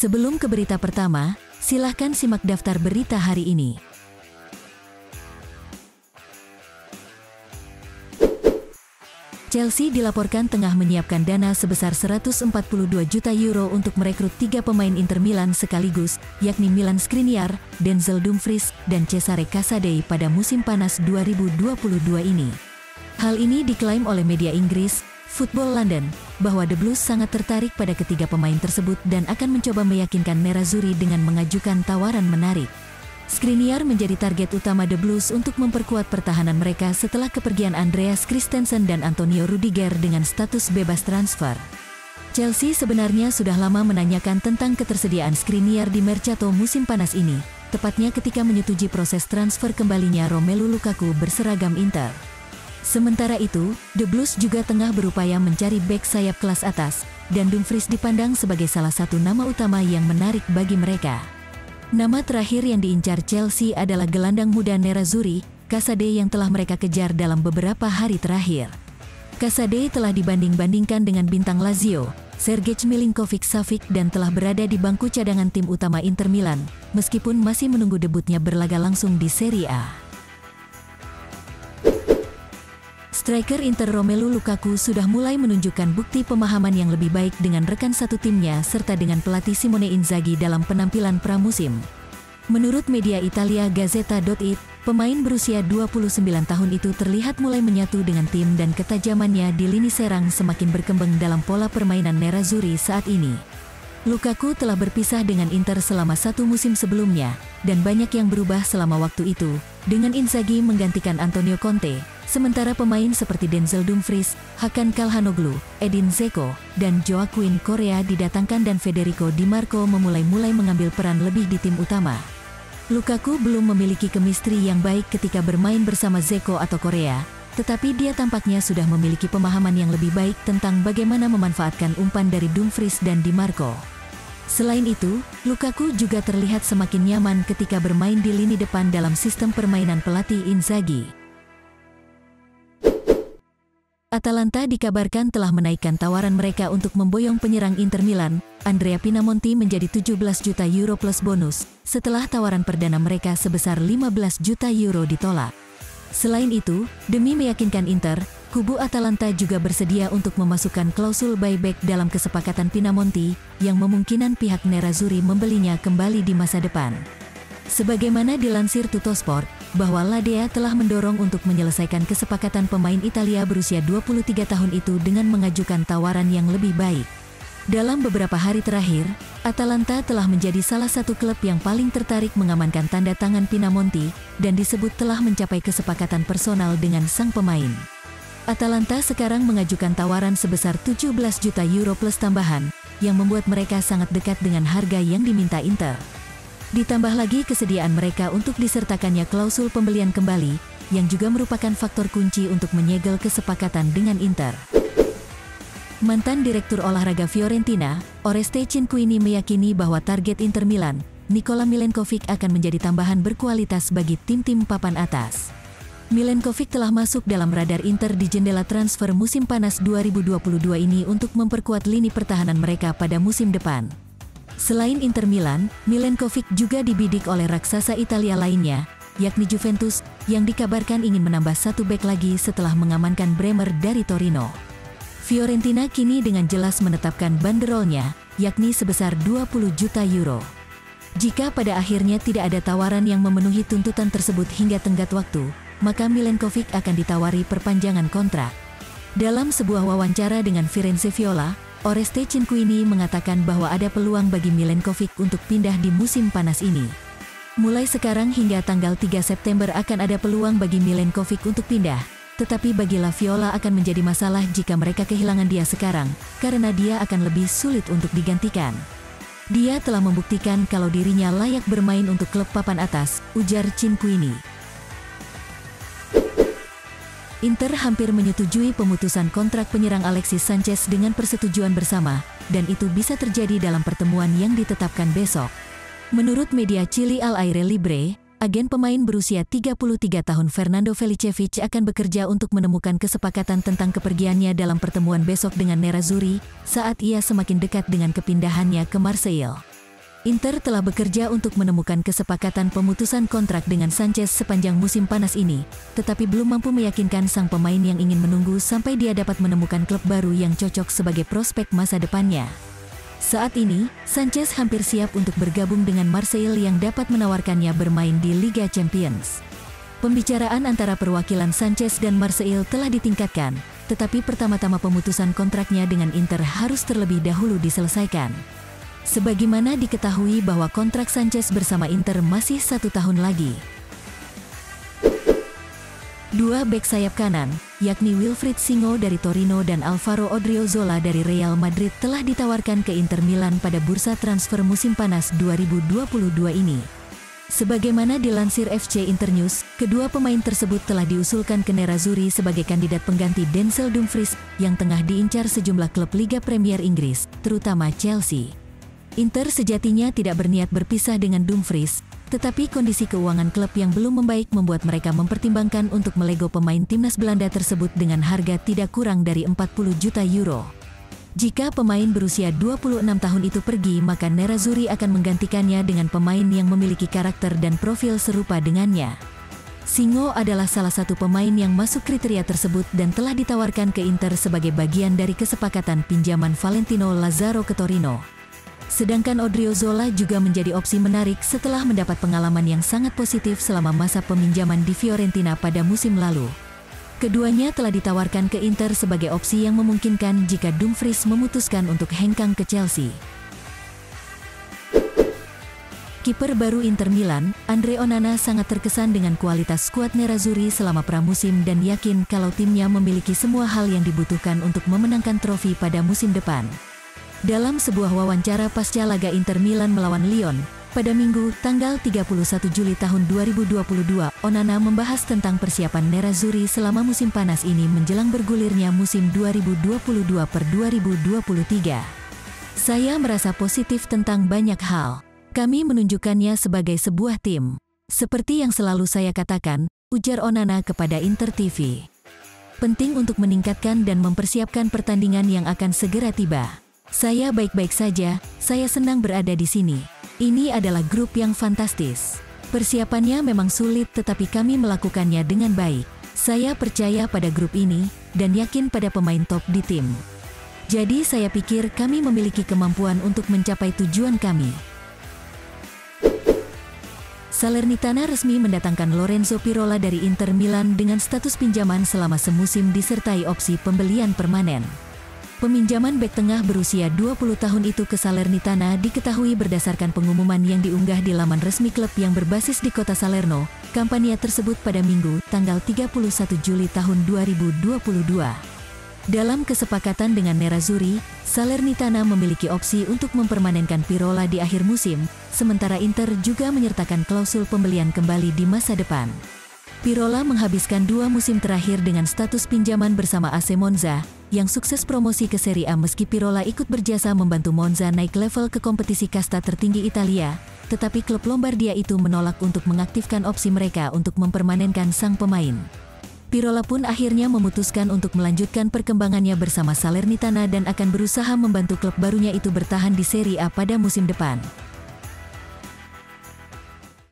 Sebelum ke berita pertama, silahkan simak daftar berita hari ini. Chelsea dilaporkan tengah menyiapkan dana sebesar 142 juta euro untuk merekrut 3 pemain Inter Milan sekaligus, yakni Milan Skriniar, Denzel Dumfries, dan Cesare Casadei pada musim panas 2022 ini. Hal ini diklaim oleh media Inggris, Football London, bahwa The Blues sangat tertarik pada ketiga pemain tersebut dan akan mencoba meyakinkan Nerazzurri dengan mengajukan tawaran menarik. Skriniar menjadi target utama The Blues untuk memperkuat pertahanan mereka setelah kepergian Andreas Christensen dan Antonio Rudiger dengan status bebas transfer. Chelsea sebenarnya sudah lama menanyakan tentang ketersediaan Skriniar di Mercato musim panas ini, tepatnya ketika menyetujui proses transfer kembalinya Romelu Lukaku berseragam Inter. Sementara itu, The Blues juga tengah berupaya mencari bek sayap kelas atas, dan Dumfries dipandang sebagai salah satu nama utama yang menarik bagi mereka. Nama terakhir yang diincar Chelsea adalah gelandang muda Nerazzurri, Casadei yang telah mereka kejar dalam beberapa hari terakhir. Casadei telah dibanding-bandingkan dengan bintang Lazio, Sergej Milinkovic-Savic dan telah berada di bangku cadangan tim utama Inter Milan, meskipun masih menunggu debutnya berlaga langsung di Serie A. Striker Inter Romelu Lukaku sudah mulai menunjukkan bukti pemahaman yang lebih baik dengan rekan satu timnya serta dengan pelatih Simone Inzaghi dalam penampilan pramusim. Menurut media Italia Gazzetta.it, pemain berusia 29 tahun itu terlihat mulai menyatu dengan tim dan ketajamannya di lini serang semakin berkembang dalam pola permainan Nerazzurri saat ini. Lukaku telah berpisah dengan Inter selama satu musim sebelumnya, dan banyak yang berubah selama waktu itu, dengan Inzaghi menggantikan Antonio Conte, sementara pemain seperti Denzel Dumfries, Hakan Calhanoglu, Edin Dzeko, dan Joaquin Correa didatangkan dan Federico Di Marco mulai mengambil peran lebih di tim utama. Lukaku belum memiliki chemistry yang baik ketika bermain bersama Dzeko atau Correa, tetapi dia tampaknya sudah memiliki pemahaman yang lebih baik tentang bagaimana memanfaatkan umpan dari Dumfries dan Di Marco. Selain itu, Lukaku juga terlihat semakin nyaman ketika bermain di lini depan dalam sistem permainan pelatih Inzaghi. Atalanta dikabarkan telah menaikkan tawaran mereka untuk memboyong penyerang Inter Milan, Andrea Pinamonti menjadi 17 juta euro plus bonus, setelah tawaran perdana mereka sebesar 15 juta euro ditolak. Selain itu, demi meyakinkan Inter, kubu Atalanta juga bersedia untuk memasukkan klausul buyback dalam kesepakatan Pinamonti, yang memungkinkan pihak Nerazzurri membelinya kembali di masa depan. Sebagaimana dilansir Tuttosport, bahwa Ladea telah mendorong untuk menyelesaikan kesepakatan pemain Italia berusia 23 tahun itu dengan mengajukan tawaran yang lebih baik. Dalam beberapa hari terakhir, Atalanta telah menjadi salah satu klub yang paling tertarik mengamankan tanda tangan Pinamonti, dan disebut telah mencapai kesepakatan personal dengan sang pemain. Atalanta sekarang mengajukan tawaran sebesar 17 juta euro plus tambahan, yang membuat mereka sangat dekat dengan harga yang diminta Inter. Ditambah lagi kesediaan mereka untuk disertakannya klausul pembelian kembali, yang juga merupakan faktor kunci untuk menyegel kesepakatan dengan Inter. Mantan Direktur Olahraga Fiorentina, Oreste Cinquini meyakini bahwa target Inter Milan, Nikola Milenkovic akan menjadi tambahan berkualitas bagi tim-tim papan atas. Milenkovic telah masuk dalam radar Inter di jendela transfer musim panas 2022 ini untuk memperkuat lini pertahanan mereka pada musim depan. Selain Inter Milan, Milenkovic juga dibidik oleh raksasa Italia lainnya, yakni Juventus, yang dikabarkan ingin menambah satu bek lagi setelah mengamankan Bremer dari Torino. Fiorentina kini dengan jelas menetapkan banderolnya, yakni sebesar 20 juta euro. Jika pada akhirnya tidak ada tawaran yang memenuhi tuntutan tersebut hingga tenggat waktu, maka Milenkovic akan ditawari perpanjangan kontrak. Dalam sebuah wawancara dengan Firenze Viola, Oreste Cinquini mengatakan bahwa ada peluang bagi Milenkovic untuk pindah di musim panas ini. Mulai sekarang hingga tanggal 3 September akan ada peluang bagi Milenkovic untuk pindah, tetapi bagi La Viola akan menjadi masalah jika mereka kehilangan dia sekarang, karena dia akan lebih sulit untuk digantikan. Dia telah membuktikan kalau dirinya layak bermain untuk klub papan atas, ujar Cinquini. Inter hampir menyetujui pemutusan kontrak penyerang Alexis Sanchez dengan persetujuan bersama, dan itu bisa terjadi dalam pertemuan yang ditetapkan besok. Menurut media Chile Al Aire Libre, agen pemain berusia 33 tahun Fernando Felicevic akan bekerja untuk menemukan kesepakatan tentang kepergiannya dalam pertemuan besok dengan Nerazzurri, saat ia semakin dekat dengan kepindahannya ke Marseille. Inter telah bekerja untuk menemukan kesepakatan pemutusan kontrak dengan Sanchez sepanjang musim panas ini, tetapi belum mampu meyakinkan sang pemain yang ingin menunggu sampai dia dapat menemukan klub baru yang cocok sebagai prospek masa depannya. Saat ini, Sanchez hampir siap untuk bergabung dengan Marseille yang dapat menawarkannya bermain di Liga Champions. Pembicaraan antara perwakilan Sanchez dan Marseille telah ditingkatkan, tetapi pertama-tama pemutusan kontraknya dengan Inter harus terlebih dahulu diselesaikan. Sebagaimana diketahui bahwa kontrak Sanchez bersama Inter masih 1 tahun lagi. Dua bek sayap kanan, yakni Wilfried Singo dari Torino dan Alvaro Odriozola dari Real Madrid telah ditawarkan ke Inter Milan pada bursa transfer musim panas 2022 ini. Sebagaimana dilansir FC Internews, kedua pemain tersebut telah diusulkan ke Nerazzurri sebagai kandidat pengganti Denzel Dumfries yang tengah diincar sejumlah klub Liga Premier Inggris, terutama Chelsea. Inter sejatinya tidak berniat berpisah dengan Dumfries, tetapi kondisi keuangan klub yang belum membaik membuat mereka mempertimbangkan untuk melego pemain timnas Belanda tersebut dengan harga tidak kurang dari 40 juta euro. Jika pemain berusia 26 tahun itu pergi, maka Nerazzurri akan menggantikannya dengan pemain yang memiliki karakter dan profil serupa dengannya. Singo adalah salah satu pemain yang masuk kriteria tersebut dan telah ditawarkan ke Inter sebagai bagian dari kesepakatan pinjaman Valentino Lazaro ke Torino. Sedangkan Odriozola juga menjadi opsi menarik setelah mendapat pengalaman yang sangat positif selama masa peminjaman di Fiorentina pada musim lalu. Keduanya telah ditawarkan ke Inter sebagai opsi yang memungkinkan jika Dumfries memutuskan untuk hengkang ke Chelsea. Kiper baru Inter Milan, Andre Onana sangat terkesan dengan kualitas skuad Nerazzurri selama pramusim dan yakin kalau timnya memiliki semua hal yang dibutuhkan untuk memenangkan trofi pada musim depan. Dalam sebuah wawancara pasca laga Inter Milan melawan Lyon, pada Minggu, tanggal 31 Juli tahun 2022, Onana membahas tentang persiapan Nerazzurri selama musim panas ini menjelang bergulirnya musim 2022-2023. Saya merasa positif tentang banyak hal. Kami menunjukkannya sebagai sebuah tim. Seperti yang selalu saya katakan, ujar Onana kepada Inter TV. Penting untuk meningkatkan dan mempersiapkan pertandingan yang akan segera tiba. Saya baik-baik saja, saya senang berada di sini. Ini adalah grup yang fantastis. Persiapannya memang sulit tetapi kami melakukannya dengan baik. Saya percaya pada grup ini, dan yakin pada pemain top di tim. Jadi saya pikir kami memiliki kemampuan untuk mencapai tujuan kami. Salernitana resmi mendatangkan Lorenzo Pirola dari Inter Milan dengan status pinjaman selama semusim disertai opsi pembelian permanen. Peminjaman bek tengah berusia 20 tahun itu ke Salernitana diketahui berdasarkan pengumuman yang diunggah di laman resmi klub yang berbasis di kota Salerno. Kampanye tersebut pada Minggu, tanggal 31 Juli tahun 2022. Dalam kesepakatan dengan Nerazzurri, Salernitana memiliki opsi untuk mempermanenkan Pirola di akhir musim, sementara Inter juga menyertakan klausul pembelian kembali di masa depan. Pirola menghabiskan 2 musim terakhir dengan status pinjaman bersama AC Monza, yang sukses promosi ke Serie A meski Pirola ikut berjasa membantu Monza naik level ke kompetisi kasta tertinggi Italia, tetapi klub Lombardia itu menolak untuk mengaktifkan opsi mereka untuk mempermanenkan sang pemain. Pirola pun akhirnya memutuskan untuk melanjutkan perkembangannya bersama Salernitana dan akan berusaha membantu klub barunya itu bertahan di Serie A pada musim depan.